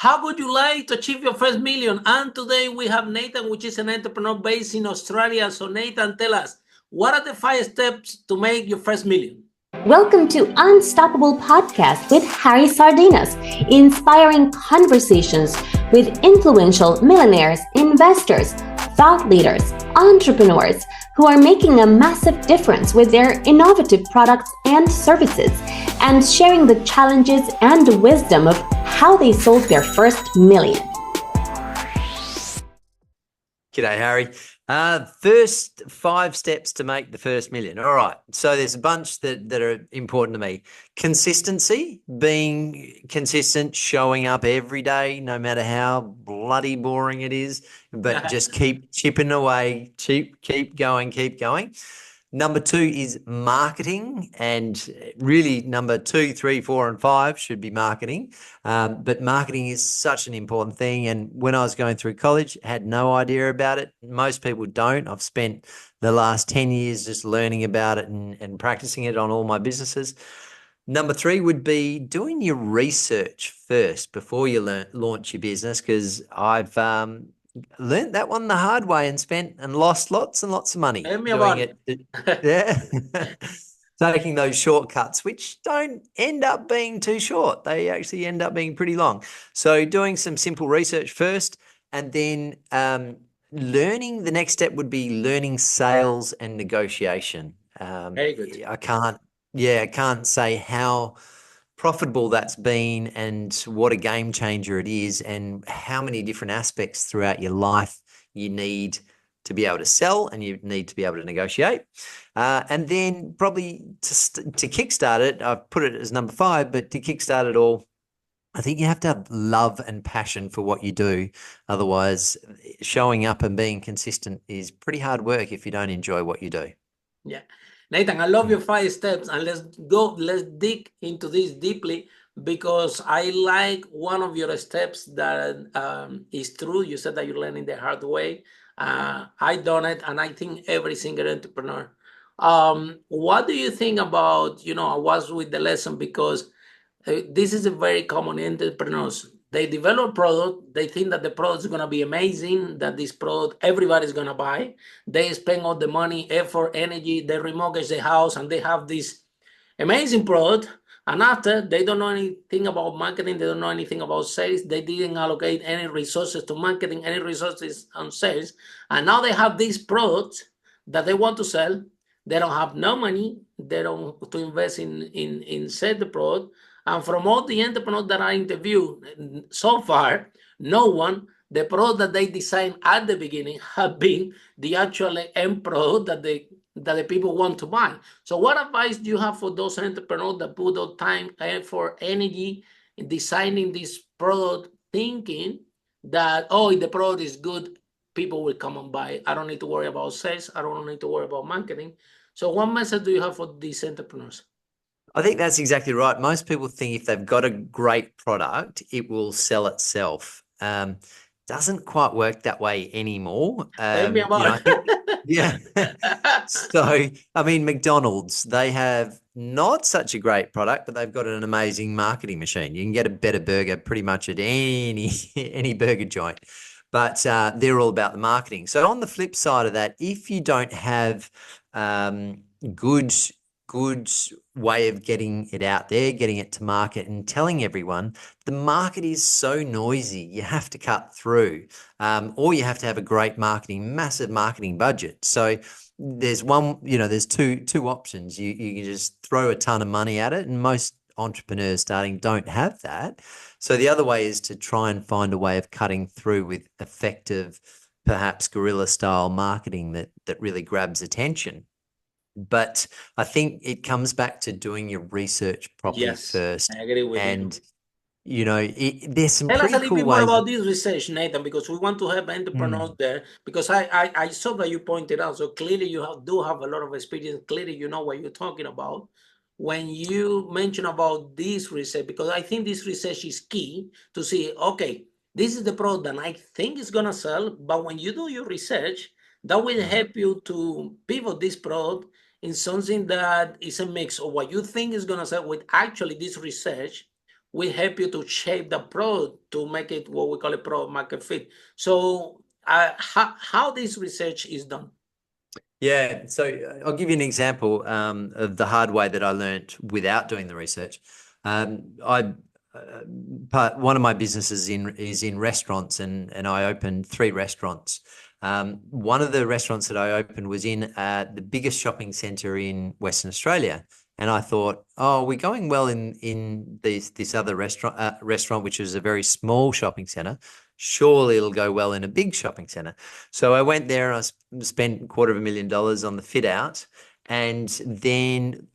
How would you like to achieve your first million? And today we have Nathan, which is an entrepreneur based in Australia. So Nathan, tell us, what are the 5 steps to make your first million? Welcome to Unstoppable Podcast with Harry Sardinas, inspiring conversations with influential millionaires, investors, thought leaders, entrepreneurs who are making a massive difference with their innovative products and services, and sharing the challenges and wisdom of how they sold their first million. G'day, Harry. First 5 steps to make the first million. All right. So there's a bunch that are important to me. Consistency, being consistent, showing up every day, no matter how bloody boring it is, but just keep chipping away, keep going. Number 2 is marketing, and really number 2, 3, 4, and 5 should be marketing. But marketing is such an important thing. And when I was going through college, I had no idea about it. Most people don't. I've spent the last 10 years just learning about it and practicing it on all my businesses. Number 3 would be doing your research first before you launch your business, because I've learned that one the hard way and spent and lost lots and lots of money doing it. Yeah. Taking those shortcuts, which don't end up being too short. They actually end up being pretty long. So doing some simple research first, and then learning. The next step would be learning sales and negotiation. Very good. I can't say how profitable that's been and what a game changer it is, and how many different aspects throughout your life you need to be able to sell and you need to be able to negotiate. And then probably to kickstart it, I've put it as number 5, but to kickstart it all, I think you have to have love and passion for what you do. Otherwise, showing up and being consistent is pretty hard work if you don't enjoy what you do. Yeah. Nathan, I love your 5 steps, and let's dig into this deeply, because I like one of your steps that is true. You said that you're learning the hard way. I done it, and I think every single entrepreneur. What do you think about, I was with the lesson, because this is a very common in entrepreneurs. They develop a product, they think that the product is going to be amazing, that this product everybody's going to buy. They spend all the money, effort, energy, they remortgage the house, and they have this amazing product. And after, they don't know anything about marketing, they don't know anything about sales, they didn't allocate any resources to marketing, any resources on sales. And now they have this product that they want to sell. They don't have no money, they don't to invest in sell the product. And from all the entrepreneurs that I interviewed so far, no one, the product that they designed at the beginning have been the actual end product that the people want to buy. So what advice do you have for those entrepreneurs that put out time, effort, energy in designing this product, thinking that, if the product is good, people will come and buy it. I don't need to worry about sales. I don't need to worry about marketing. So what message do you have for these entrepreneurs? I think that's exactly right. Most people think if they've got a great product, it will sell itself. Doesn't quite work that way anymore. Tell me about it. Yeah. So, I mean, McDonald's, they have not such a great product, but they've got an amazing marketing machine. You can get a better burger pretty much at any burger joint, but they're all about the marketing. So on the flip side of that, if you don't have good way of getting it out there, getting it to market and telling everyone, the market is so noisy, you have to cut through, or you have to have a great massive marketing budget. So there's two options. You can just throw a ton of money at it, and most entrepreneurs starting don't have that. So the other way is to try and find a way of cutting through with effective, perhaps guerrilla style marketing that really grabs attention. But I think it comes back to doing your research properly first. I agree with you. There's some Tell us a pretty little cool bit more ways. about this research, Nathan, because we want to help entrepreneurs there. Because I saw that you pointed out, so clearly you do have a lot of experience. Clearly you know what you're talking about when you mention about this research, because I think this research is key to see, okay, this is the product that I think is going to sell, but when you do your research, that will help you to pivot this product in something that is a mix of what you think is going to sell with actually this research we help you to shape the product to make it what we call a product market fit. So how this research is done? Yeah, so I'll give you an example of the hard way that I learned without doing the research. One of my businesses is in restaurants, and I opened 3 restaurants. One of the restaurants that I opened was in the biggest shopping centre in Western Australia, and I thought, oh, we're going well in this other restaurant, which is a very small shopping centre. Surely it'll go well in a big shopping centre. So I went there and I spent $250,000 on the fit out, and then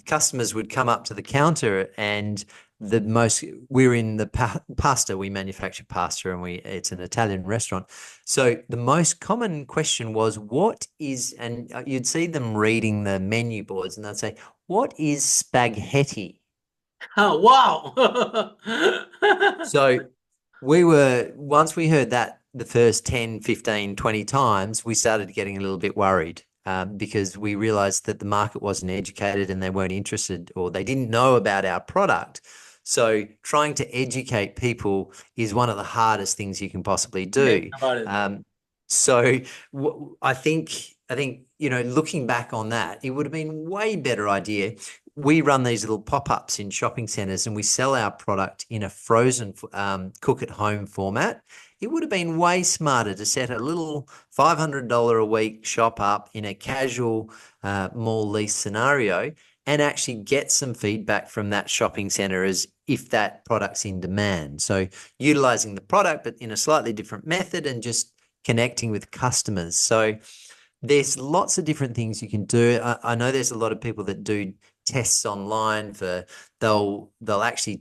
customers would come up to the counter, and we're in the pasta, we manufacture pasta, and it's an Italian restaurant. So the most common question was, and you'd see them reading the menu boards, and they'd say, what is spaghetti? Oh, wow. So once we heard that the first 10, 15, 20 times, we started getting a little bit worried. Because we realized that the market wasn't educated and they weren't interested, or they didn't know about our product. So trying to educate people is one of the hardest things you can possibly do. So I think, looking back on that, it would have been way better idea. We run these little pop-ups in shopping centers, and we sell our product in a frozen cook at home format. It would have been way smarter to set a little $500 a week shop up in a casual mall lease scenario and actually get some feedback from that shopping center as if that product's in demand. So utilizing the product, but in a slightly different method, and just connecting with customers. So there's lots of different things you can do. I know there's a lot of people that do tests online they'll actually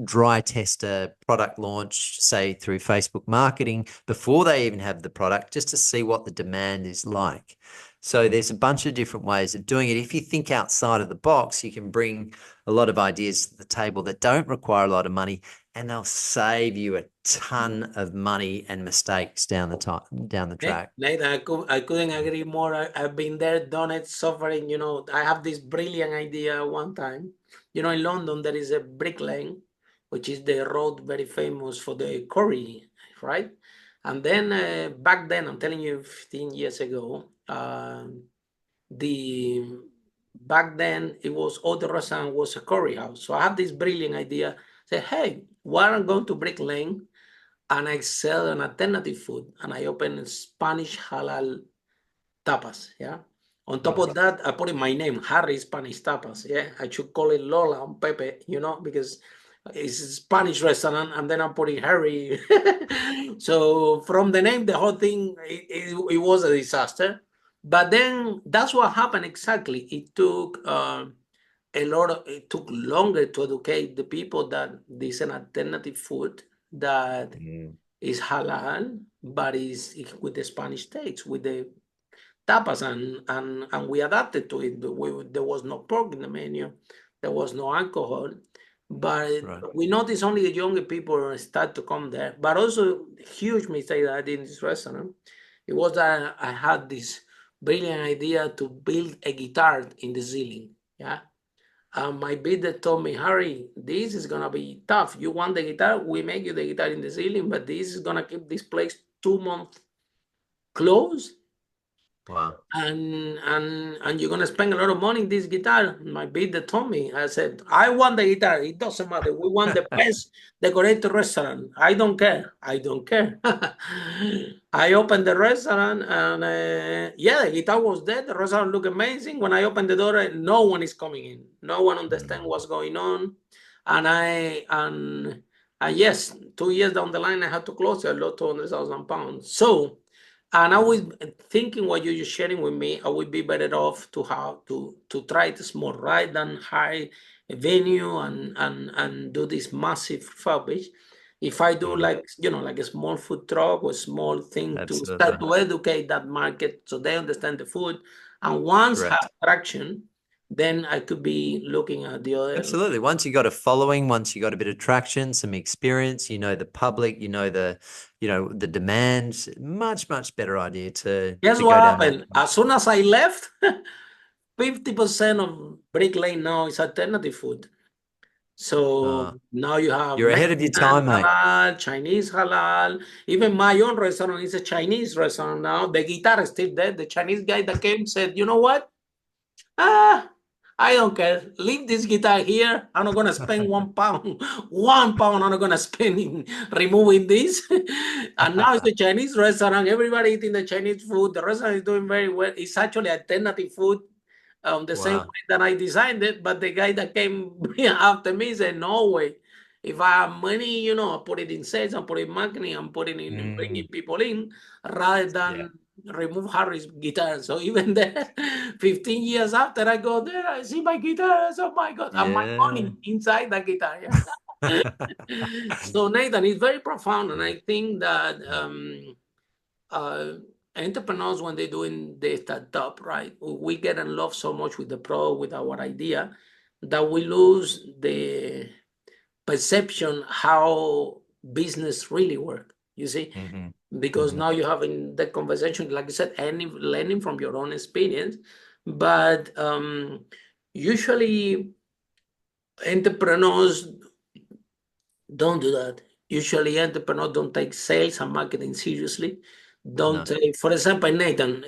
dry test a product launch, say through Facebook marketing, before they even have the product, just to see what the demand is like. So there's a bunch of different ways of doing it. If you think outside of the box, you can bring a lot of ideas to the table that don't require a lot of money, and they'll save you a ton of money and mistakes down the track. Nate, I couldn't agree more. I've been there, done it, suffering. I have this brilliant idea one time. In London, there is a Brick Lane, which is the road very famous for the curry, right? And then back then, I'm telling you, 15 years ago, back then it was all the restaurant was a curry house. So I have this brilliant idea. Say, hey, why don't I go to Brick Lane and I sell an alternative food, and I open Spanish halal tapas. Yeah. On top of that, I put in my name, Harry Spanish Tapas. Yeah. I should call it Lola and Pepe, because it's a Spanish restaurant, and then I'm putting Harry. So from the name, the whole thing, it was a disaster. But then that's what happened exactly. It took it took longer to educate the people that this is an alternative food that is halal, but is with the Spanish taste, with the tapas, and we adapted to it. There was no pork in the menu, there was no alcohol, but we noticed only the younger people start to come there. But also, huge mistake that I did in this restaurant, it was that I had this brilliant idea to build a guitar in the ceiling. Yeah. My bidder told me, Harry, this is gonna be tough. You want the guitar? We make you the guitar in the ceiling, but this is gonna keep this place 2 months closed. Wow. And you're gonna spend a lot of money in this guitar. My bidder told me, I said, I want the guitar. It doesn't matter. We want the best decorated restaurant. I don't care. I don't care. I opened the restaurant, and the guitar was there. The restaurant looked amazing. When I opened the door, no one is coming in. No one understands what's going on. And yes, 2 years down the line, I had to close it. I lost £200,000. So. And I was thinking what you're sharing with me, I would be better off to have to try it small, right, than hire a venue and do this massive refurbish. If I do like a small food truck or small thing to start to educate that market so they understand the food, and once have traction, then I could be looking at the other. Absolutely. Once you got a following, once you got a bit of traction, some experience, the public, the demands, much better idea to. Guess what happened? As soon as I left, 50% of Brick Lane now is alternative food. So now you have You're ahead of your Mexican time, mate. halal, Chinese halal. Even my own restaurant is a Chinese restaurant now. The guitar is still there. The Chinese guy that came said, you know what? Ah, I don't care. Leave this guitar here. I'm not gonna spend £1. £1 I'm not gonna spend in removing this. And now it's a Chinese restaurant. Everybody eating the Chinese food. The restaurant is doing very well. It's actually alternative food. The same Wow. way that I designed it, but the guy that came after me said, "No way! If I have money, I put it in sales, I put it in marketing, I'm putting in bringing people in rather Yeah. than remove Harry's guitar." So even there, 15 years after I go there, I see my guitar. Oh my God, and my Yeah. money inside the guitar. Yeah. So Nathan, it's very profound, and I think that uh, entrepreneurs, when they're doing the startup, right, we get in love so much with the product, with our idea, that we lose the perception how business really work. You see, because now you're having that conversation, like I said, learning from your own experience, but usually entrepreneurs don't do that. Usually, entrepreneurs don't take sales and marketing seriously. Don't No. take, for example, Nathan,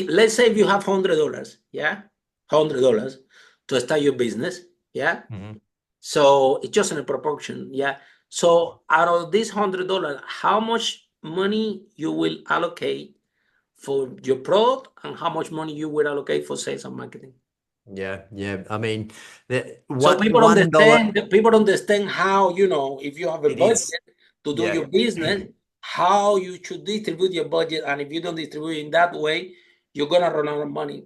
let's say if you have $100, yeah, $100 to start your business, yeah. So it's just in a proportion, yeah. So out of this $100, how much money you will allocate for your product, and how much money you will allocate for sales and marketing? Yeah. Yeah. I mean, So what people $1. understand how, if you have a It budget is. to do Yeah. your business, how you should distribute your budget. And if you don't distribute in that way, you're gonna run out of money.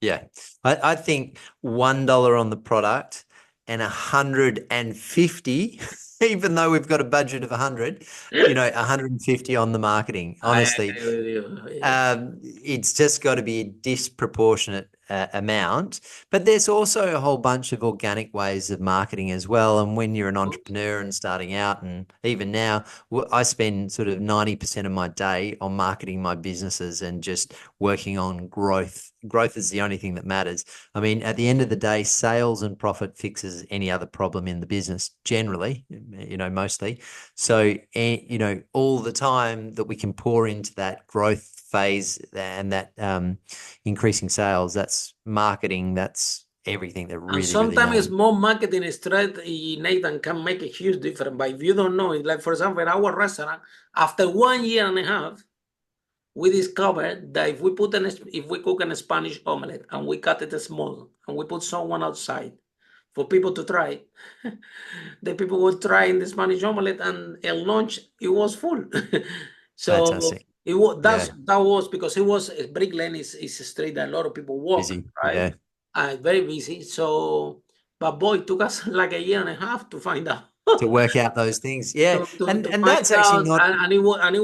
Yeah. I think $1 on the product and 150, even though we've got a budget of 100, 150 on the marketing. I Honestly, agree with you. Yeah. it's just got to be a disproportionate amount. But there's also a whole bunch of organic ways of marketing as well. And when you're an entrepreneur and starting out, and even now, I spend sort of 90% of my day on marketing my businesses and just working on growth. Growth is the only thing that matters. I mean, at the end of the day, sales and profit fixes any other problem in the business, generally, mostly. So, all the time that we can pour into that growth phase and that increasing sales, that's marketing, that's everything that And really, really sometimes matters. small marketing strategy, Nathan, can make a huge difference. But if you don't know it, like for example, in our restaurant, after 1 year and a half, we discovered that if we cook a Spanish omelette and we cut it small and we put someone outside for people to try, the people would try in the Spanish omelette, and at lunch it was full. So Fantastic. it was Yeah. that was because it was Brick Lane is a street that a lot of people walk, Busy. right? Yeah. Very busy. So, but boy, it took us like a year and a half to find out. To work out those things. Yeah. To And find that's actually out, not, and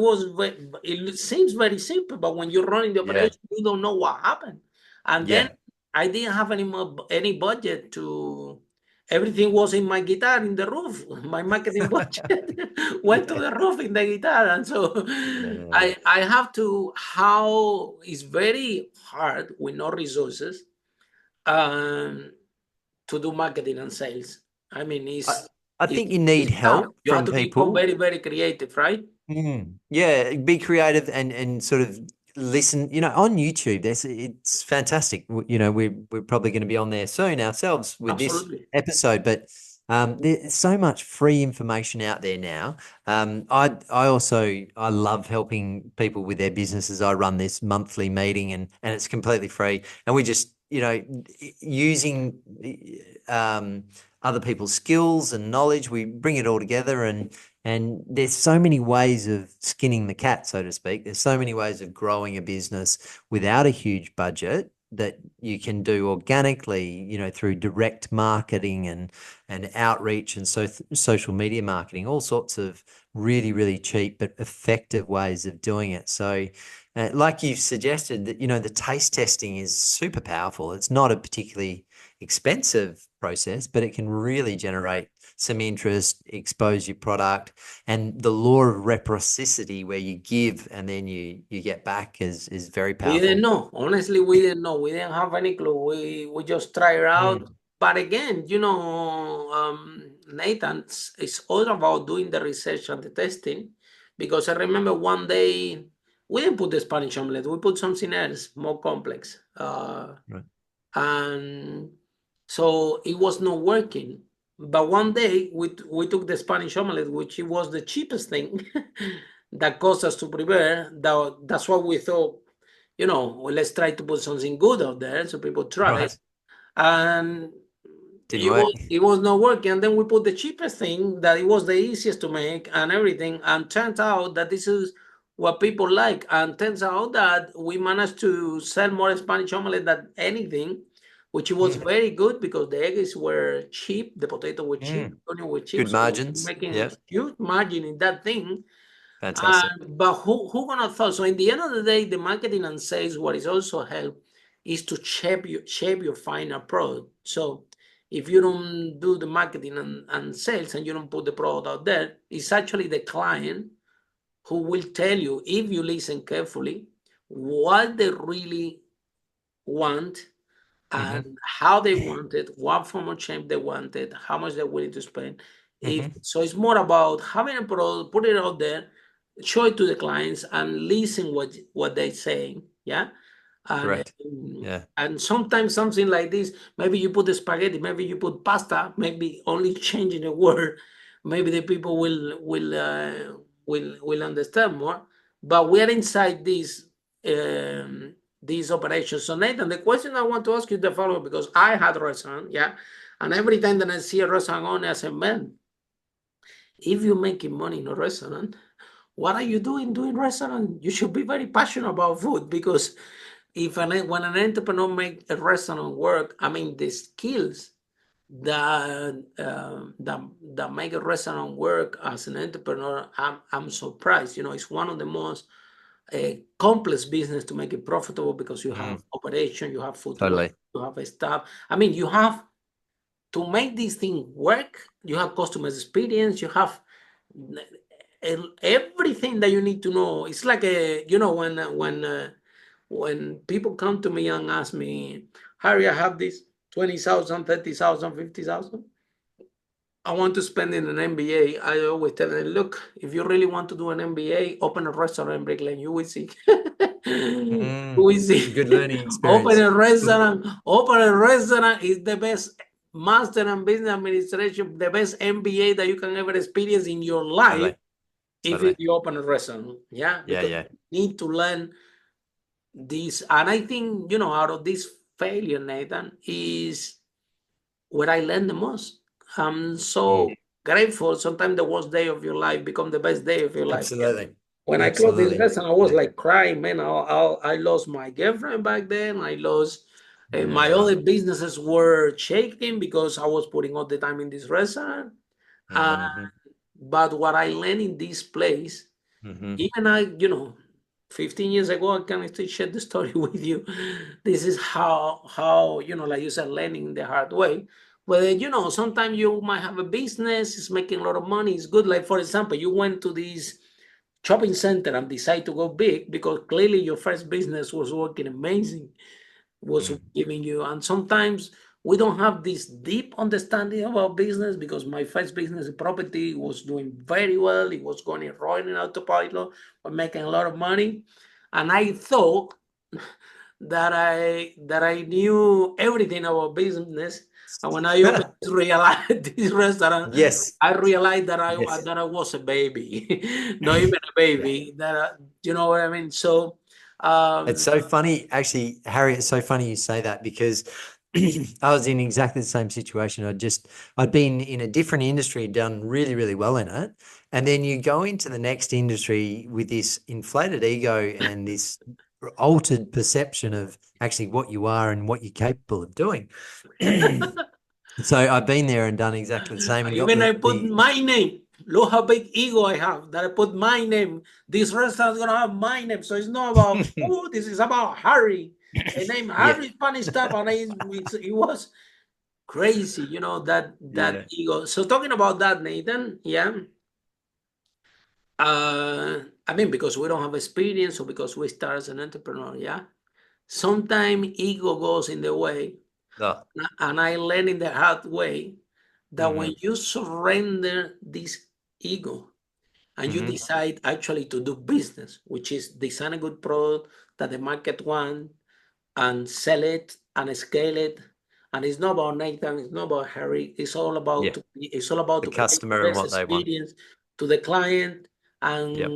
it seems very simple, but when you're running the yeah. operation, you don't know what happened. And then Yeah. I didn't have any budget to. Everything was in my guitar in the roof. My marketing budget went to the roof in the guitar, and so Yeah. I have to. How it's very hard with no resources, um, to do marketing and sales. I mean, I think you need it's tough. help You have from to become people. very, very creative, right? Yeah, be creative and sort of listen. On YouTube, it's fantastic. We're probably going to be on there soon ourselves with this Absolutely. episode, but there's so much free information out there now. I love helping people with their businesses. I run this monthly meeting, and it's completely free, and we just using other people's skills and knowledge, we bring it all together, and there's so many ways of skinning the cat, so to speak. There's so many ways of growing a business without a huge budget that you can do organically, through direct marketing and outreach and social media marketing, all sorts of really, really cheap but effective ways of doing it. So like you've suggested, that the taste testing is super powerful. It's not a particularly expensive process, but it can really generate some interest, expose your product, and the law of reciprocity, where you give and then you get back, is very We didn't powerful. know. Honestly, we didn't know. We didn't have any clue. We just tried it out. But again, Nathan, it's all about doing the research and the testing. Because I remember one day we didn't put the Spanish omelette, we put something else more complex. Right. And so it was not working. But one day we took the Spanish omelette, which was the cheapest thing that cost us to prepare. That's what we thought, well, let's try to put something good out there so people try it. Right. And Didn't work. it was not working. And then we put the cheapest thing that it was the easiest to make and everything. And turns out that this is what people like. And turns out that we managed to sell more Spanish omelette than anything, which was very good because the eggs were cheap, the potato were cheap, the onion were cheap. Good So margins. making Yep. a huge margin in that thing. Fantastic. But who gonna thought? So in the end of the day, the marketing and sales, what is also help is to shape your final product. So if you don't do the marketing and sales and you don't put the product out there, it's actually the client who will tell you, if you listen carefully, what they really want and how they want it, what form of change they want it, how much they're willing to spend. So it's more about having a product, put it out there, show it to the clients, and listen what they're saying. Yeah. And, Correct. Yeah. and sometimes something like this, maybe you put the spaghetti, maybe you put pasta, maybe only changing the word, maybe the people will understand more. But we're inside these operations. So Nathan, the question I want to ask you is the following, because I had a restaurant, yeah, and every time that I see a restaurant owner, I say, man, if you're making money in a restaurant, what are you doing restaurant? You should be very passionate about food, because when an entrepreneur make a restaurant work, I mean, the skills that make a restaurant work as an entrepreneur, I'm surprised. It's one of the most complex business to make it profitable, because you have operation, you have food, Totally. you have a staff. I mean, you have to make this thing work. You have customer experience. You have everything that you need to know. It's like when people come to me and ask me, Harry, I have this 20,000, 30,000, 50,000. I want to spend in an MBA. I always tell them, look, if you really want to do an MBA, open a restaurant in Brick Lane. You will see. You will see. Good learning experience. Open a restaurant. Open a restaurant is the best master and business administration, the best MBA that you can ever experience in your life. Totally. If you open a restaurant. Yeah. Because Yeah. you need to learn this. And I think, out of this failure, Nathan, is where I learned the most. I'm so grateful. Sometimes the worst day of your life become the best day of your life. Absolutely. When I closed this restaurant, I was like crying, man. I lost my girlfriend back then. I lost my other businesses were shaking because I was putting all the time in this restaurant. But what I learned in this place, even 15 years ago, I can still share the story with you. This is how like you said, learning the hard way. Well, sometimes you might have a business, it's making a lot of money, it's good. Like, for example, you went to this shopping center and decide to go big because clearly your first business was working amazing, was giving you. And sometimes we don't have this deep understanding about business, because my first business, property, was doing very well. It was going rolling autopilot, but making a lot of money. And I thought that I knew everything about business. And when I opened this restaurant, Yes. I realized that I was a baby, not even a baby. That you know what I mean. So it's so funny, actually, Harry. It's so funny you say that, because I was in exactly the same situation. I'd been in a different industry, done really, really well in it. And then you go into the next industry with this inflated ego and this altered perception of actually what you are and what you're capable of doing. So I've been there and done exactly the same. And even I put my name. Look how big ego I have that I put my name. This restaurant's gonna have my name. So it's not about food, this is about Harry. The name Harry, funny stuff. And it was crazy, that ego. So talking about that, Nathan, yeah. I mean, because we don't have experience, or because we start as an entrepreneur, yeah. Sometimes ego goes in the way. Oh, And I learned in the hard way that when mhm, you surrender this ego and you mhm. decide actually to do business, which is design a good product that the market wants and sell it and scale it. And it's not about Nathan, it's not about Harry. Yeah, It's all about the to create the customer and best what they want. experience to the client Yep.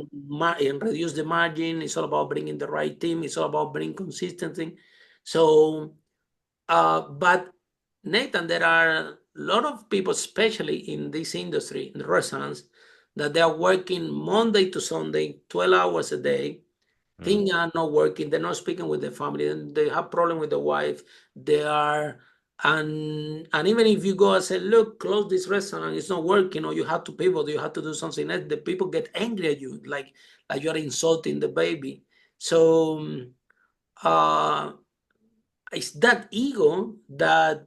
and reduce the margin. It's all about bringing the right team. It's all about bringing consistency. So, but Nathan, there are a lot of people, especially in this industry, in restaurants, that they are working Monday to Sunday, 12 hours a day. Mm. Things are not working. They're not speaking with the family. And they have problem with the wife. They are, and even if you go and say, look, close this restaurant, it's not working, or you have to pivot, you have to do something else, the people get angry at you, like you are insulting the baby. So uh, it's that ego that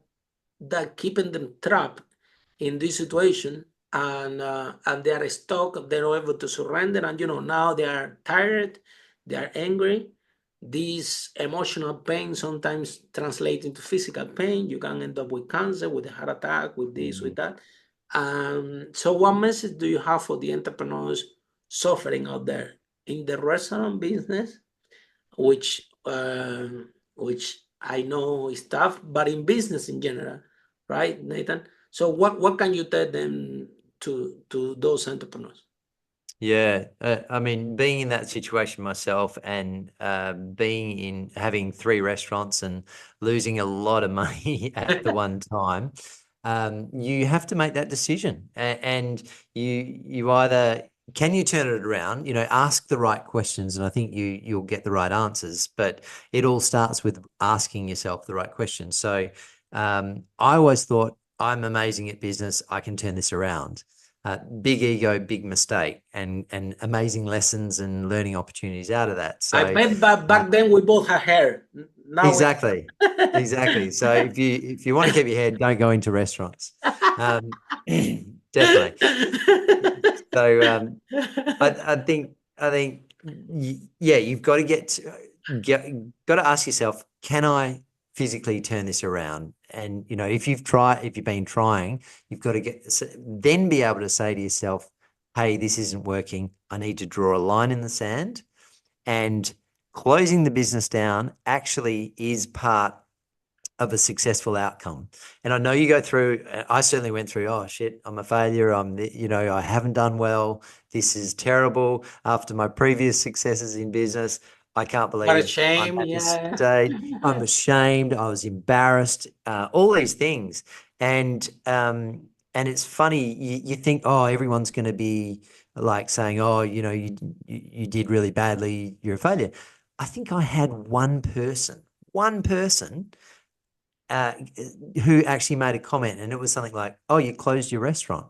keeping them trapped in this situation, and they are stuck. They're not able to surrender, and now they are tired, they are angry. This emotional pain sometimes translates into physical pain. You can end up with cancer, with a heart attack, with this, with Mhm. that. So what message do you have for the entrepreneurs suffering out there in the restaurant business, which which I know is tough, but in business in general, right, Nathan? So what can you tell them to those entrepreneurs? Yeah, I mean, being in that situation myself and being in having three restaurants and losing a lot of money at the one time, you have to make that decision, and you either can you turn it around, ask the right questions, and I think you'll get the right answers. But it all starts with asking yourself the right questions. So I always thought I'm amazing at business. I can turn this around. Big ego, big mistake, and amazing lessons and learning opportunities out of that. I So bet back then we both had hair. Now we exactly, exactly. So if you want to keep your head, don't go into restaurants. Um, definitely. So I think yeah, you've got to got to ask yourself, can I physically turn this around? And if you've been trying, you've got to then be able to say to yourself, hey, this isn't working. I need to draw a line in the sand, and closing the business down actually is part of a successful outcome. And I know you go through, I certainly went through, oh shit, I'm a failure. I haven't done well. This is terrible. After my previous successes in business, I can't What a believe I'm shame, at this yeah. stage. I'm ashamed. I was embarrassed. All these things. And it's funny, you think, oh, everyone's going to be like saying, oh, you did really badly. You're a failure. I think I had one person uh, who actually made a comment, and it was something like, "Oh, you closed your restaurant."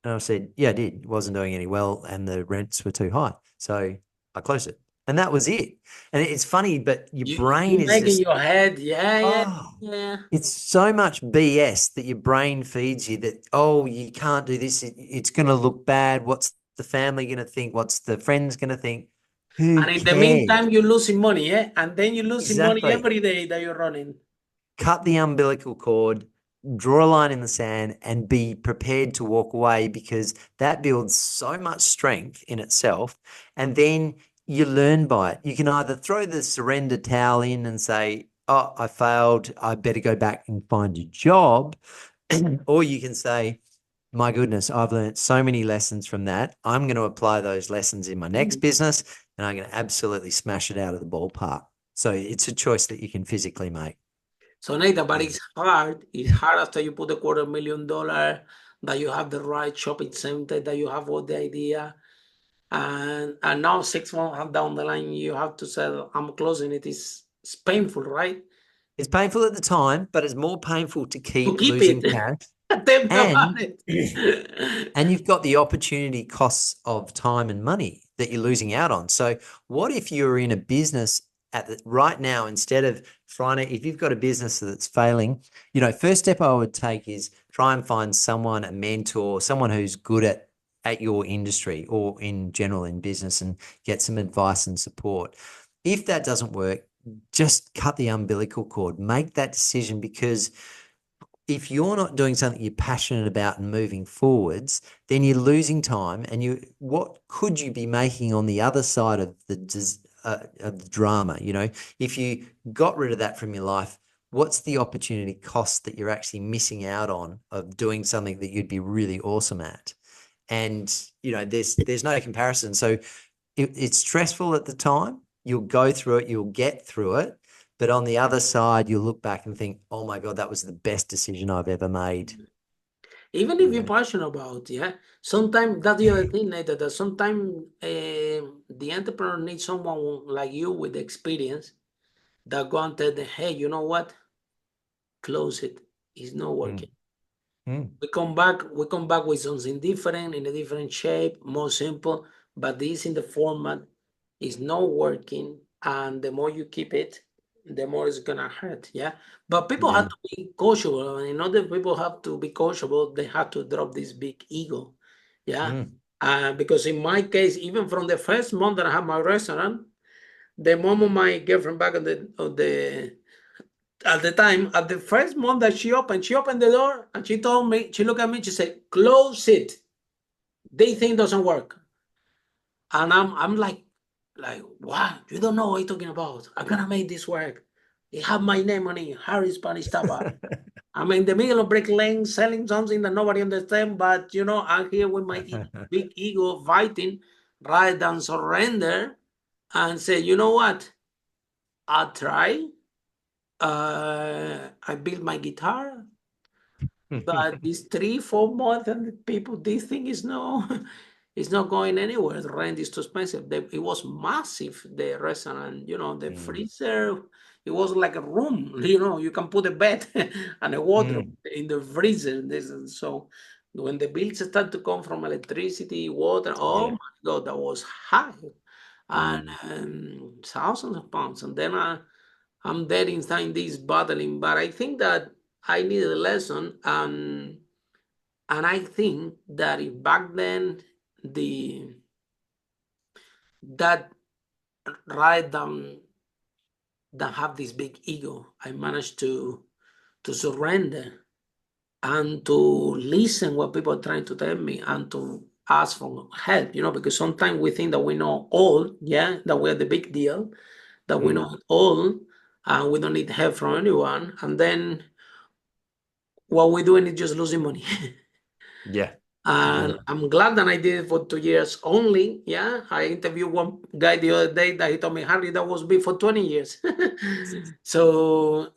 And I said, "Yeah, I did. It wasn't doing any well, and the rents were too high, so I closed it." And that was it. And it's funny, but your You brain is make in just, your head, yeah, yeah, oh, yeah. it's so much BS that your brain feeds you that, oh, you can't do this. It's going to look bad. What's the family going to think? What's the friends going to think? Who And in the cares? meantime, you're losing money, yeah? And then you're losing money Exactly. every day that you're running. Cut the umbilical cord, draw a line in the sand, and be prepared to walk away, because that builds so much strength in itself. And then you learn by it. You can either throw the surrender towel in and say, oh, I failed, I better go back and find a job. Or you can say, my goodness, I've learned so many lessons from that. I'm going to apply those lessons in my next business, and I'm going to absolutely smash it out of the ballpark. So it's a choice that you can physically make. So Nathan, but it's hard. It's hard after you put $250,000, that you have the right shopping center, that you have all the idea. And now 6 months down the line, you have to say, I'm closing it. It's painful, right? It's painful at the time, but it's more painful to To keep keep losing it. cash. Tell me about And it. and you've got the opportunity costs of time and money that you're losing out on. So what if you're in a business right now, instead of if you've got a business that's failing, first step I would take is try and find someone, a mentor, someone who's good at your industry or in general in business, and get some advice and support. If that doesn't work, just cut the umbilical cord, make that decision, because if you're not doing something you're passionate about and moving forwards, then you're losing time. And what could you be making on the other side of the drama? If you got rid of that from your life, what's the opportunity cost that you're actually missing out on of doing something that you'd be really awesome at? And there's no comparison. So it's stressful at the time. You'll go through it. You'll get through it. But on the other side, you'll look back and think, oh my God, that was the best decision I've ever made. Even if you're passionate about, sometimes that's the other thing, Nathan, that sometimes the entrepreneur needs someone like you with experience that go and tell them, hey, you know what? Close it. It's not working. We come back with something different, in a different shape, more simple, but this in the format is not working. And the more you keep it, the more it's gonna hurt. But people have to be coachable. In order people have to be coachable, they have to drop this big ego. Because in my case, even from the first month that I had my restaurant, the moment my girlfriend back at the time, at the first month that she opened the door and she told me, she looked at me, she said, close it. This thing doesn't work. And I'm like, what? You don't know what you're talking about. I'm gonna make this work. It have my name on it, Harry Spanish Tapa. I'm in the middle of Brick Lane selling something that nobody understands, but I'm here with my big ego fighting rather than surrender and say, you know what? I'll try. I built my guitar, but these 3-4 months and people, this thing is no, it's not going anywhere. The rent is too expensive. It was massive, the restaurant, the freezer. It was like a room, you can put a bed and a wardrobe in the freezer. So when the bills start to come from electricity, water, oh my God, that was high. And thousands of pounds. And then I'm there inside this battling, but I think that I needed a lesson, and I think that if back then that right that have this big ego, I managed to surrender and to listen what people are trying to tell me and to ask for help, because sometimes we think that we know all, that we're the big deal, that we know it all, and we don't need help from anyone. And then what we're doing is just losing money. And I'm glad that I did it for 2 years only. I interviewed one guy the other day that he told me, Harry, that was me for 20 years. So,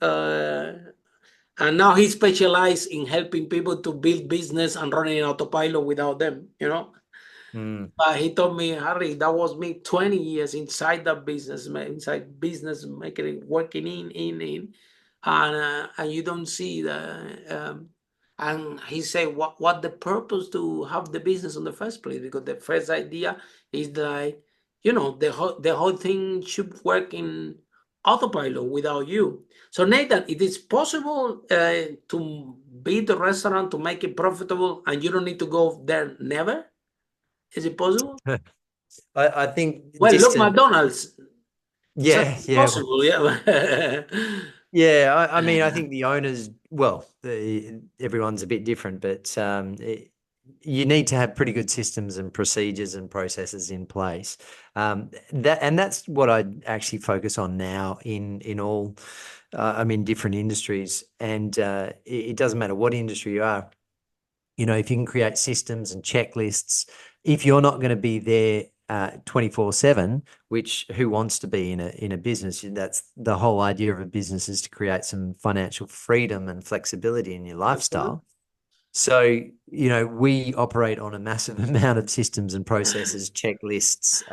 and now he specialized in helping people to build business and running autopilot without them, But he told me, Harry, that was me 20 years inside that business, making it, working in. And you don't see the, and he said, what the purpose to have the business in the first place? Because the first idea is that, the whole thing should work in autopilot without you. So Nathan, it is possible to build a restaurant to make it profitable and you don't need to go there never? Is it possible? I think. Well, look, McDonald's. Yeah. Possible, Yeah, I mean, I think the owners, everyone's a bit different, but you need to have pretty good systems and procedures and processes in place. That's what I actually focus on now in all, different industries. And it doesn't matter what industry you are. If you can create systems and checklists, if you're not going to be there 24/7, which who wants to be in a business? That's the whole idea of a business, is to create some financial freedom and flexibility in your lifestyle. So, we operate on a massive amount of systems and processes, checklists,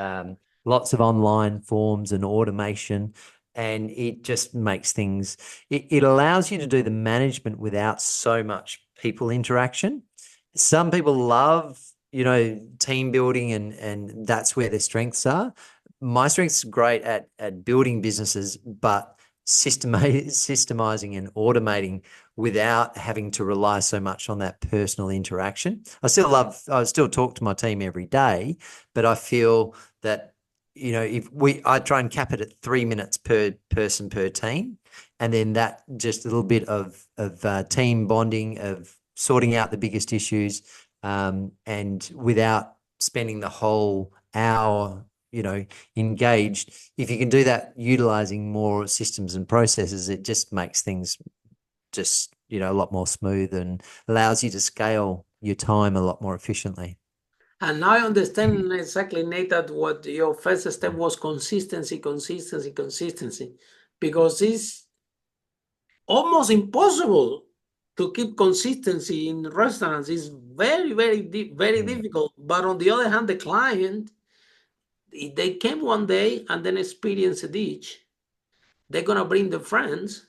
lots of online forms and automation. And it just makes things, it allows you to do the management without so much people interaction. Some people love, team building and that's where their strengths are. My strength's great at building businesses, but systemizing and automating without having to rely so much on that personal interaction. I still talk to my team every day, but I feel that I try and cap it at 3 minutes per person per team, and then that just a little bit of team bonding, of sorting out the biggest issues, and without spending the whole hour, engaged. If you can do that utilizing more systems and processes, it just makes things just, a lot more smooth and allows you to scale your time a lot more efficiently. And now I understand exactly, Nate, that what your first step was consistency, consistency, consistency, because it's almost impossible to keep consistency in restaurants. It's very, very very difficult. But on the other hand, the client, if they came one day and then experience a dish, they're gonna bring their friends,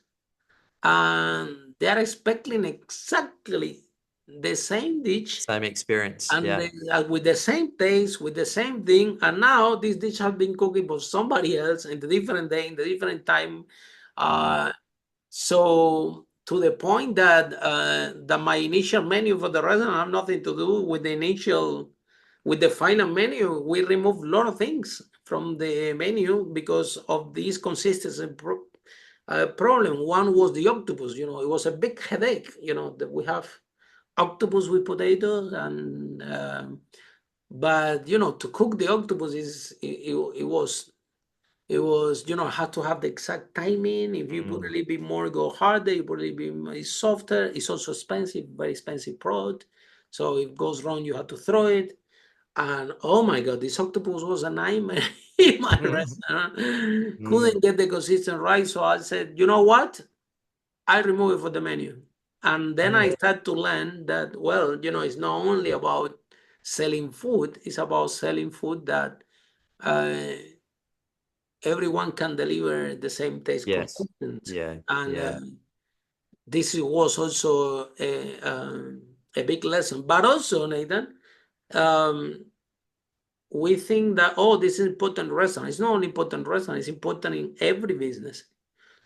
and they're expecting exactly the same dish Same experience. and Yeah. with the same taste, with the same thing. And now this dish has been cooking for somebody else in the different day, in the different time. So to the point that my initial menu for the restaurant have nothing to do with the final menu. We removed a lot of things from the menu because of this consistency problem. One was the octopus. It was a big headache. That we have octopus with potatoes, and but to cook the octopus it was had to have the exact timing. If you put a little bit more, go harder. You put a little bit more, it's softer. It's also expensive, very expensive product. So if it goes wrong, you have to throw it. And oh my God, this octopus was a nightmare in my restaurant. Couldn't get the consistency right. So I said, you know what? I remove it from the menu. And then I started to learn that, well, it's not only about selling food, it's about selling food that uh, everyone can deliver the same taste Yes. consistent. Yeah. And Yeah. this was also a big lesson. But also, Nathan, um, we think that, this is important restaurant. It's not only important restaurant, it's important in every business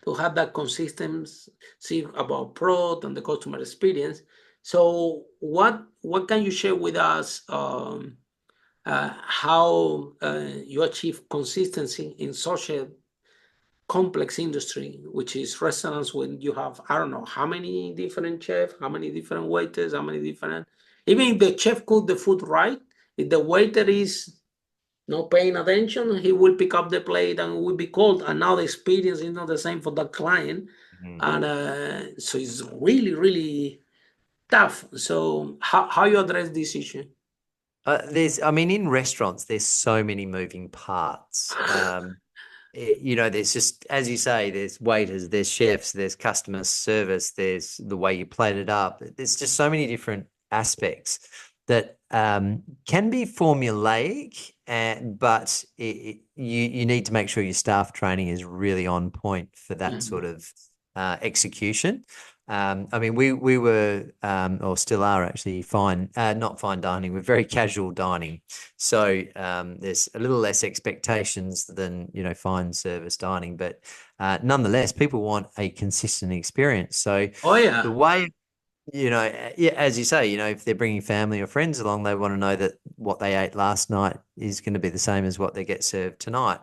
to have that consistency about product and the customer experience. So what can you share with us, how you achieve consistency in such a complex industry, which is restaurants, when you have, I don't know, how many different chefs, how many different waiters, how many different, even if the chef cook the food right, if the waiter is not paying attention, he will pick up the plate and will be cold. And now the experience is not the same for the client. And so it's really, really tough. So how you address this issue? In restaurants, there's so many moving parts. There's just, as you say, there's waiters, there's chefs, there's customer service, there's the way you plate it up. There's just so many different aspects that can be formulaic, but you need to make sure your staff training is really on point for that sort of execution. We were, or still are actually, not fine dining. We're very casual dining. So there's a little less expectations than, fine service dining, but nonetheless, people want a consistent experience. So the way, as you say, if they're bringing family or friends along, they want to know that what they ate last night is going to be the same as what they get served tonight.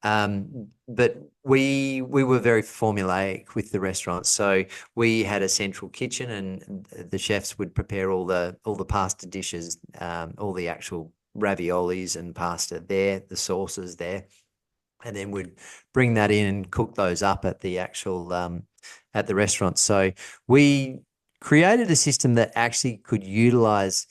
But we were very formulaic with the restaurant. So we had a central kitchen, and the chefs would prepare all the pasta dishes, all the actual raviolis and pasta there, the sauces there, and then we'd bring that in and cook those up at the actual at the restaurant. So we created a system that actually could utilize.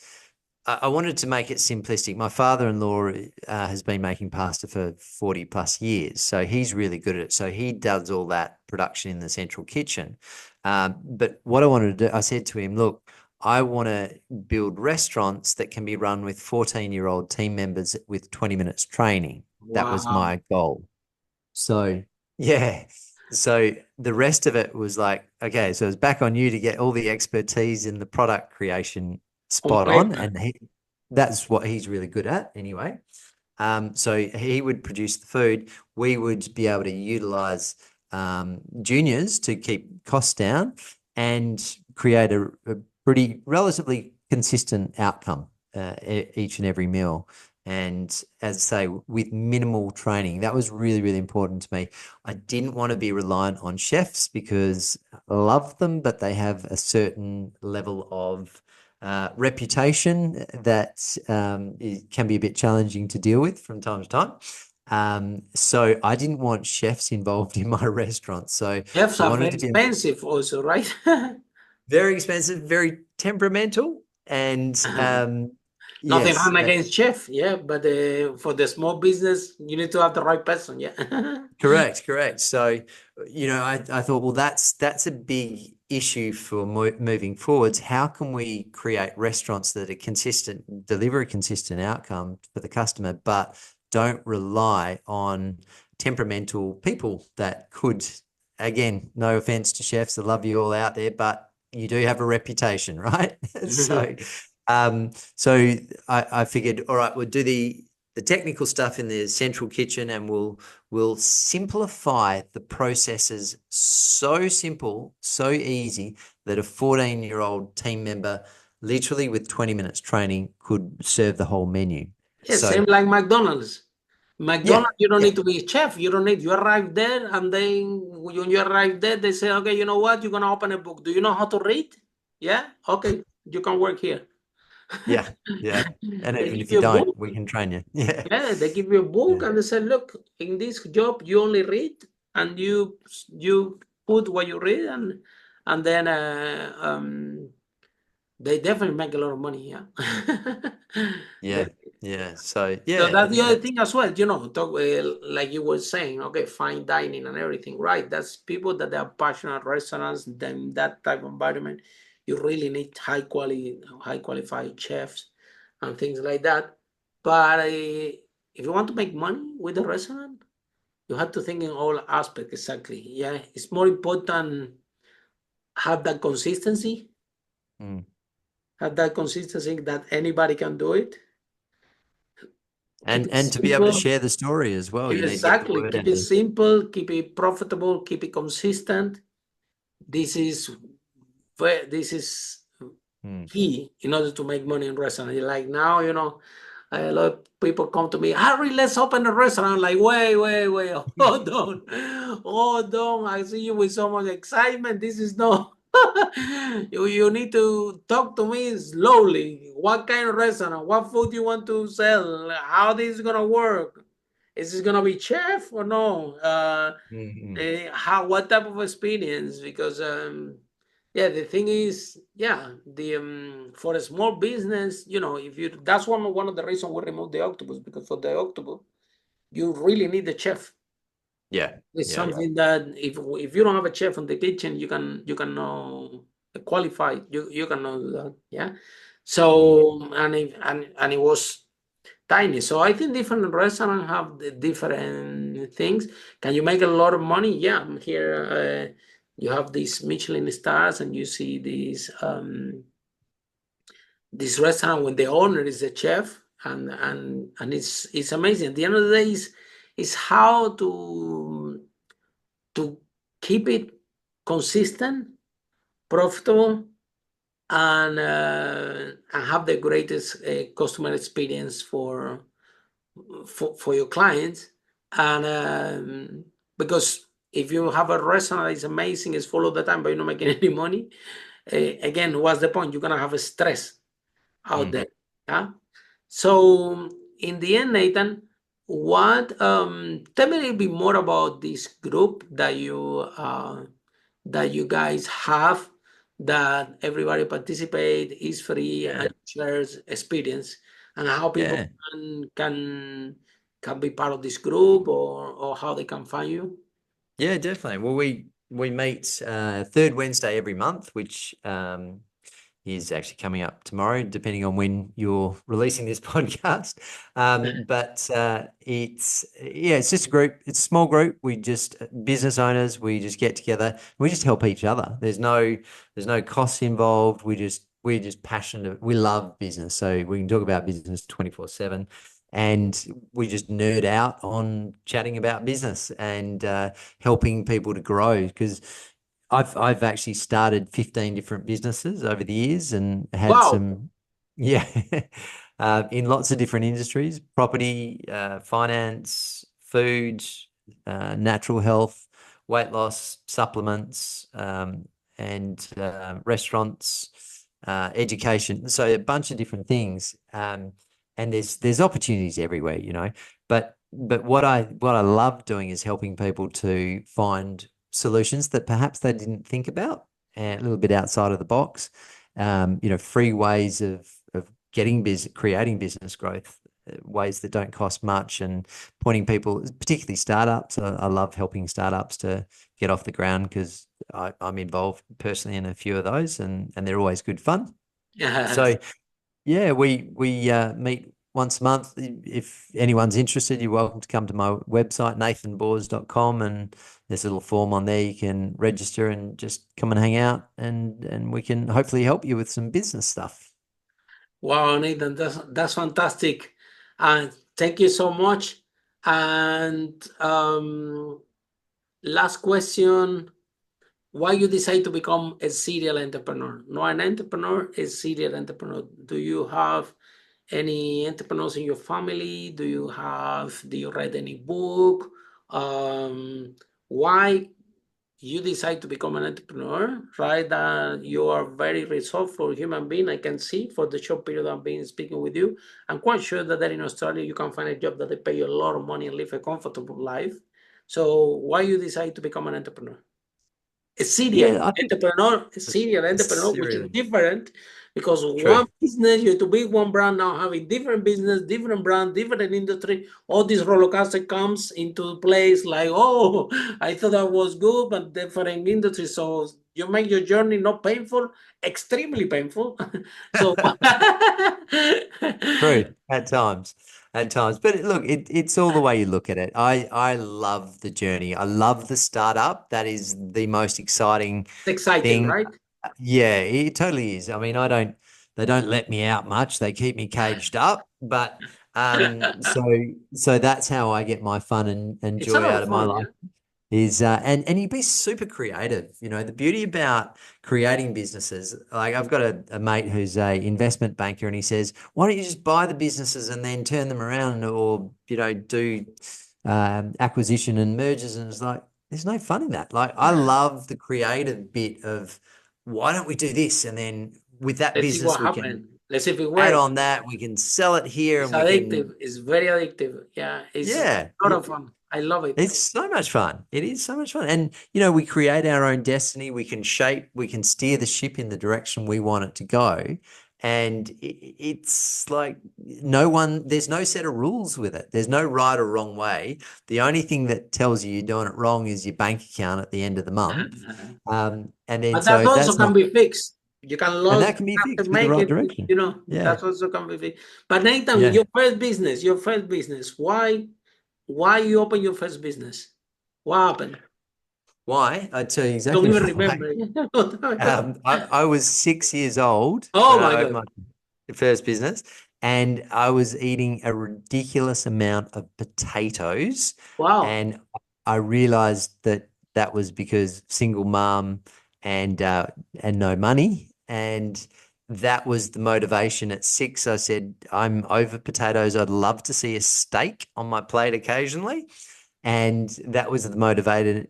I wanted to make it simplistic. My father-in-law has been making pasta for 40 plus years, so he's really good at it. So he does all that production in the central kitchen. But what I wanted to do, I said to him, look, I want to build restaurants that can be run with 14-year-old team members with 20 minutes training. That was my goal. So, yeah. So the rest of it was like, okay, so it's back on you to get all the expertise in the product creation spot on, and that's what he's really good at anyway. So he would produce the food. We would be able to utilize juniors to keep costs down and create a pretty relatively consistent outcome each and every meal. And as I say, with minimal training, that was really, really important to me. I didn't want to be reliant on chefs because I love them, but they have a certain level of reputation that can be a bit challenging to deal with from time to time. So I didn't want chefs involved in my restaurant. So Chefs I are wanted very to be expensive also, right? very expensive, very temperamental, and Nothing yes, wrong against chef, yeah, but for the small business, you need to have the right person, yeah. correct. So, I thought, well, that's a big issue for moving forwards. How can we create restaurants that are consistent, deliver a consistent outcome for the customer, but don't rely on temperamental people that could, again, no offense to chefs, I love you all out there, but you do have a reputation, right? So I figured, all right, we'll do the technical stuff in the central kitchen, and we'll simplify the processes so simple, so easy that a 14-year-old team member, literally with 20 minutes training, could serve the whole menu. Yeah, So same like McDonald's. yeah, McDonald's, you don't need to be a chef. You don't need, you arrive there, and then when you arrive there, they say, okay, you know what? You're going to open a book. Do you know how to read? Yeah? Okay, you can work here. yeah. And They even give if you you a don't, book. we can train you. Yeah. Yeah, they give you a book Yeah. and they say, look, in this job, you only read and you put what you read, and then they definitely make a lot of money. Yeah. Yeah. Yeah. So So yeah, I that's the think other that's thing as well, talk, like you were saying, okay, fine dining and everything, right? That's people that are passionate restaurants, then that type of environment, you really need high qualified chefs and things like that. But if you want to make money with a restaurant, you have to think in all aspects exactly. Yeah, it's more important have that consistency, mm. that anybody can do it. Keep it And to be able to simple. share the story as well, you need to get the Exactly. word Keep out it there. simple, keep it profitable, keep it consistent. This is this is Mm. key in order to make money in restaurant. Like now, a lot of people come to me, Harry, let's open a restaurant. I'm like, wait, hold on. Hold on. I see you with so much excitement. This is no you need to talk to me slowly. What kind of restaurant? What food you want to sell? How this is gonna work? Is this gonna be chef or no? What type of experience? Because yeah, the thing is, yeah, the for a small business, if you that's one of the reasons we removed the octopus, because for the octopus, you really need a chef. Yeah. It's Yeah. something that if you don't have a chef in the kitchen, you can know qualify. You can know that, yeah. So and it was tiny. So I think different restaurants have the different things. Can you make a lot of money? Yeah, here you have these Michelin stars, and you see this restaurant when the owner is a chef, and it's amazing. At the end of the day, is how to keep it consistent, profitable, and have the greatest customer experience for your clients. And because if you have a restaurant that is amazing, it's full all the time, but you're not making any money, again, what's the point? You're gonna have a stress out there. Yeah. So in the end, Nathan, what tell me a little bit more about this group that you guys have, that everybody participate, is free, and shares experience, and how people Yeah. can be part of this group, or how they can find you. Yeah, definitely. Well, we meet third Wednesday every month, which is actually coming up tomorrow, depending on when you're releasing this podcast. But it's just a group. It's a small group. We just business owners. We just get together. We just help each other. There's no costs involved. We're just passionate. We love business, so we can talk about business 24/7. And we just nerd out on chatting about business and helping people to grow, because I've actually started 15 different businesses over the years and had Wow. some, yeah, in lots of different industries: property, finance, food, natural health, weight loss, supplements, and restaurants, education. So a bunch of different things. And there's opportunities everywhere, you know. But what I love doing is helping people to find solutions that perhaps they didn't think about, and a little bit outside of the box. You know, free ways of creating business growth, ways that don't cost much, and pointing people, particularly startups. I love helping startups to get off the ground, because I'm involved personally in a few of those, and they're always good fun. So yeah, we meet once a month. If anyone's interested, you're welcome to come to my website, nathanbaws.com, and there's a little form on there. You can register and just come and hang out, and we can hopefully help you with some business stuff. Wow, Nathan, that's fantastic. And thank you so much. And last question, why you decide to become a serial entrepreneur? Not an entrepreneur, a serial entrepreneur. Do you have any entrepreneurs in your family? Do you read any book? Why you decide to become an entrepreneur, right? You are very resourceful human being. I can see for the short period I've been speaking with you. I'm quite sure that there in Australia you can find a job that they pay you a lot of money and live a comfortable life. So why you decide to become an entrepreneur? A serial entrepreneur, which is different, because one business, you have to be one brand, now having different business, different brand, different industry. All this roller coaster comes into place like, oh, I thought that was good, but different industry. So you make your journey not painful, extremely painful. So True, at times. But look, it's all the way you look at it. I love the journey. I love the startup. That is the most exciting exciting, thing. right? Yeah, it totally is. I mean, they don't let me out much. They keep me caged up. But so that's how I get my fun and It's a joy lot out of of my fun, life. Is and you be super creative. You know, the beauty about creating businesses, like I've got a mate who's a investment banker, and he says, why don't you just buy the businesses and then turn them around, or, you know, do acquisition and mergers? And it's like, there's no fun in that. Like, I love the creative bit of, why don't we do this? And then with that Let's see what business, we happens. can Let's see if it add works. on that, we can sell it here, It's and we addictive. can, It's very addictive. Yeah, it's a lot of fun. I love it. It's so much fun. It is so much fun. And, you know, we create our own destiny. We can steer the ship in the direction we want it to go. And it's like there's no set of rules with it. There's no right or wrong way. The only thing that tells you you're doing it wrong is your bank account at the end of the month. And then, But that so also that's can not, be fixed. You can and lose, that can be have to fixed with the make right it, direction. you know, Yeah. that also can be fixed. But Nathan, Yeah. your first business, why you open your first business? What happened? Why? I'd tell you Don't exactly even why. remember. I was 6 years old Oh when my I opened God. my first business, and I was eating a ridiculous amount of potatoes. Wow. And I realized that was because single mom and no money. And that was the motivation at 6. I said, I'm over potatoes. I'd love to see a steak on my plate occasionally. And that was the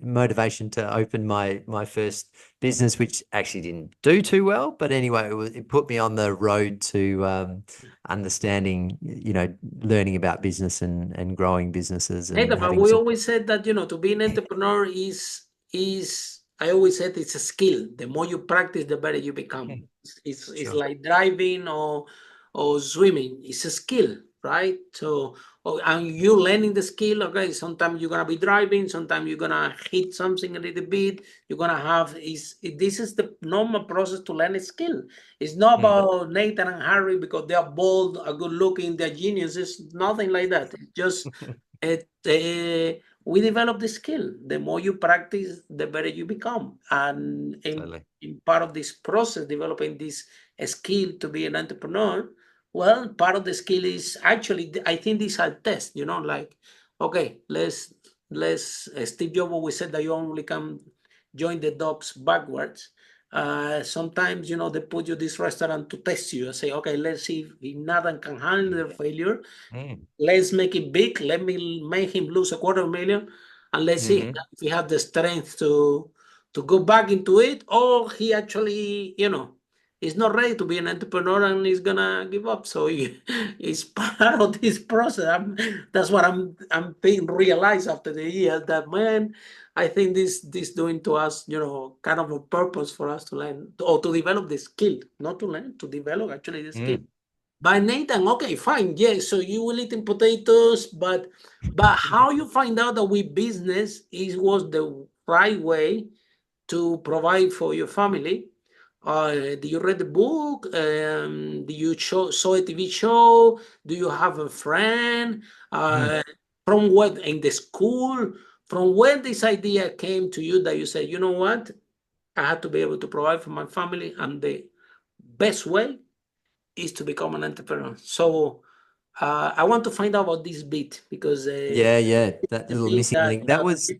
motivation to open my first business, which actually didn't do too well. But anyway, it put me on the road to understanding, you know, learning about business and growing businesses and Nathan, but having we some. always said that, to be an entrepreneur I always said it's a skill. The more you practice, the better you become. It's Sure. like driving or swimming. It's a skill, right? So, and you learning the skill. Okay, sometimes you're gonna be driving, sometimes you're gonna hit something a little bit. You're gonna have this is the normal process to learn a skill. It's not about Nathan and Harry because they are bold, are good looking, they're geniuses. Nothing like that. It's just we develop the skill. The more you practice, the better you become. And Totally. in part of this process, developing this skill to be an entrepreneur, well, part of the skill is actually, I think these are tests, like, okay, let's Steve Jobs always said that you only can join the dots backwards. Sometimes, they put you this restaurant to test you and say, okay, let's see if Nathan can handle the failure. Let's make it big. Let me make him lose $250,000, and let's see if he has the strength to go back into it, or he actually, is not ready to be an entrepreneur and he's gonna give up. So it's part of this process. That's what I'm being realized after the year, that, man, I think this doing to us, kind of a purpose for us to learn or to develop the skill, not to learn, to develop actually the skill. By Nathan, okay, fine, yes. So you will eating potatoes, but how you find out that with business was the right way to provide for your family? Do you read the book? Do you saw a TV show? Do you have a friend? From what in the school? From where this idea came to you that you said, you know what, I had to be able to provide for my family, and the best way is to become an entrepreneur. So I want to find out about this bit, because that the little bit missing link, that was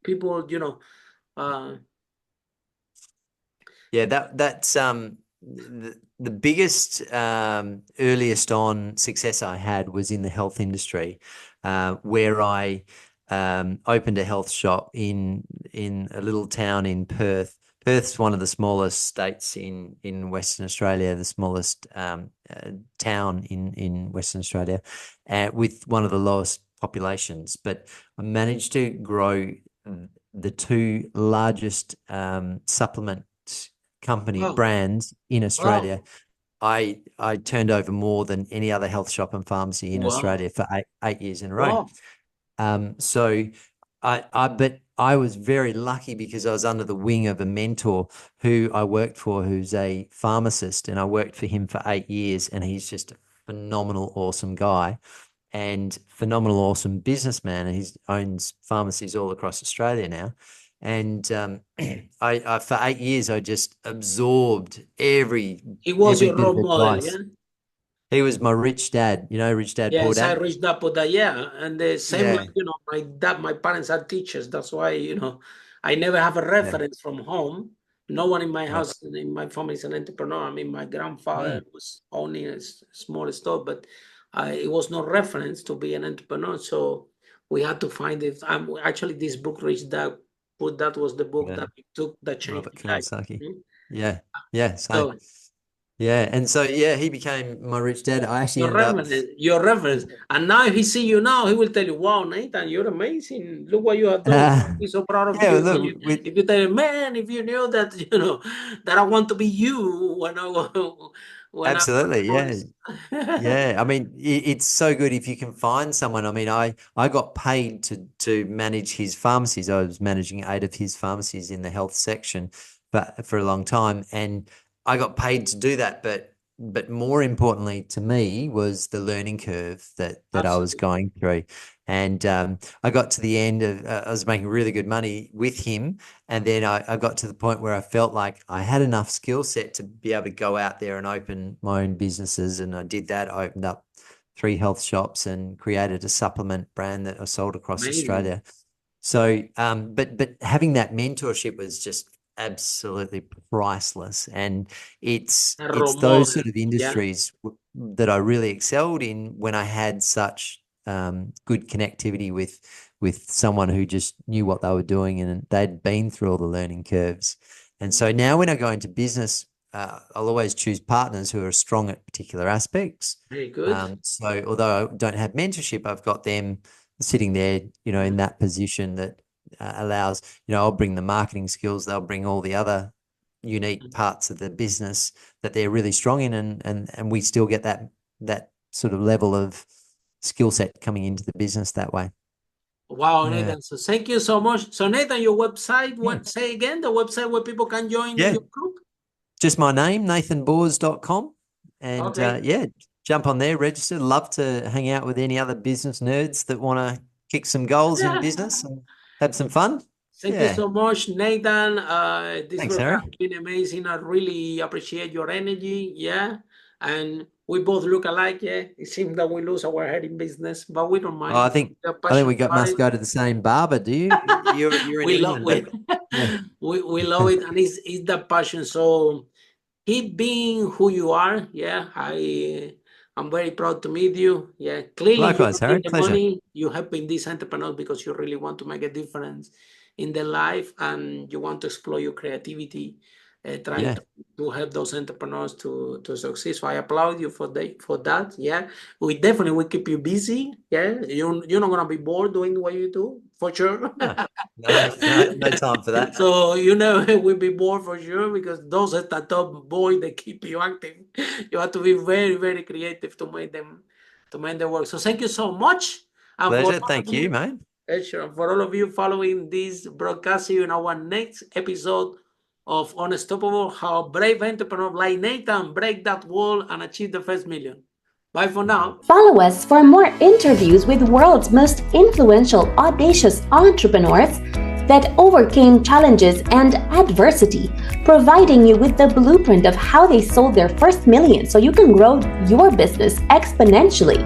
people that's the biggest earliest on success I had was in the health industry, where I opened a health shop in a little town in Perth. Perth's one of the smallest states in Western Australia, the smallest town in Western Australia, with one of the lowest populations. But I managed to grow the two largest supplement company brands in Australia. I turned over more than any other health shop and pharmacy in Australia for eight years in a row. So I was very lucky because I was under the wing of a mentor who I worked for, who's a pharmacist, and I worked for him for 8 years, and he's just a phenomenal, awesome guy and phenomenal, awesome businessman. And he owns pharmacies all across Australia now. And I for 8 years, I just absorbed every He was your bit role of model, advice. yeah? He was my rich dad, Rich Dad, Poor Yes, I Dad. reached that, but and the same, Yeah. like, my parents are teachers. That's why, I never have a reference from home. No one in my house, in my family, is an entrepreneur. I mean, my grandfather was owning a small store, but it was no reference to be an entrepreneur. So we had to find it. Actually, this book, Rich Dad, but that was the book that took the change Robert in life. Kiyosaki. Yeah. So And so he became my rich dad. I actually your reference. And now if he see you now, he will tell you, wow, Nathan, you're amazing. Look what you have done. He's so proud of you. look, If you tell him, man, if you knew that, that I want to be you when absolutely, was. I mean, it's so good if you can find someone. I mean, I got paid to manage his pharmacies. I was managing 8 of his pharmacies in the health section for a long time, and I got paid to do that. But more importantly to me was the learning curve that I was going through. And I got to the end of, I was making really good money with him. And then I got to the point where I felt like I had enough skill set to be able to go out there and open my own businesses. And I did that. I opened up 3 health shops and created a supplement brand that I sold across Australia. So, but having that mentorship was just absolutely priceless. And it's those sort of industries that I really excelled in when I had such good connectivity with someone who just knew what they were doing and they'd been through all the learning curves. And so now when I go into business, I'll always choose partners who are strong at particular aspects. Very good. So although I don't have mentorship, I've got them sitting there, in that position that allows, I'll bring the marketing skills, they'll bring all the other unique parts of the business that they're really strong in, and we still get that sort of level of skill set coming into the business that way. Wow, Nathan. So thank you so much. So Nathan, your website, say again, the website where people can join your group? Just my name, nathanbaws.com. And jump on there, register. Love to hang out with any other business nerds that want to kick some goals in business and have some fun. Thank you so much, Nathan. Thanks, Harry. Has been amazing. I really appreciate your energy. Yeah. And we both look alike. Yeah. It seems that we lose our head in business, but we don't mind. I think we must go to the same barber. Do you? You're in England. we love it, and it's that passion. So keep being who you are. Yeah, I'm very proud to meet you. Yeah, clearly you Likewise, don't Harry. need the Pleasure. money. You're helping these entrepreneurs because you really want to make a difference in their life, and you want to explore your creativity, trying Yeah. to help those entrepreneurs to succeed. So I applaud you for that. Yeah, we definitely will keep you busy. Yeah, you're not gonna be bored doing what you do for sure. No time for that. So you never will be bored for sure, because those at the top boy, they keep you active. You have to be very, very creative to make them work. So thank you so much. And for Pleasure. all of Thank you, you, mate. sure, for all of you following this broadcast, see you in our next episode of Unstoppable: How Brave Entrepreneurs like Nathan break that wall and achieve the first million. Bye for now. Follow us for more interviews with world's most influential, audacious entrepreneurs that overcame challenges and adversity, providing you with the blueprint of how they sold their first million so you can grow your business exponentially.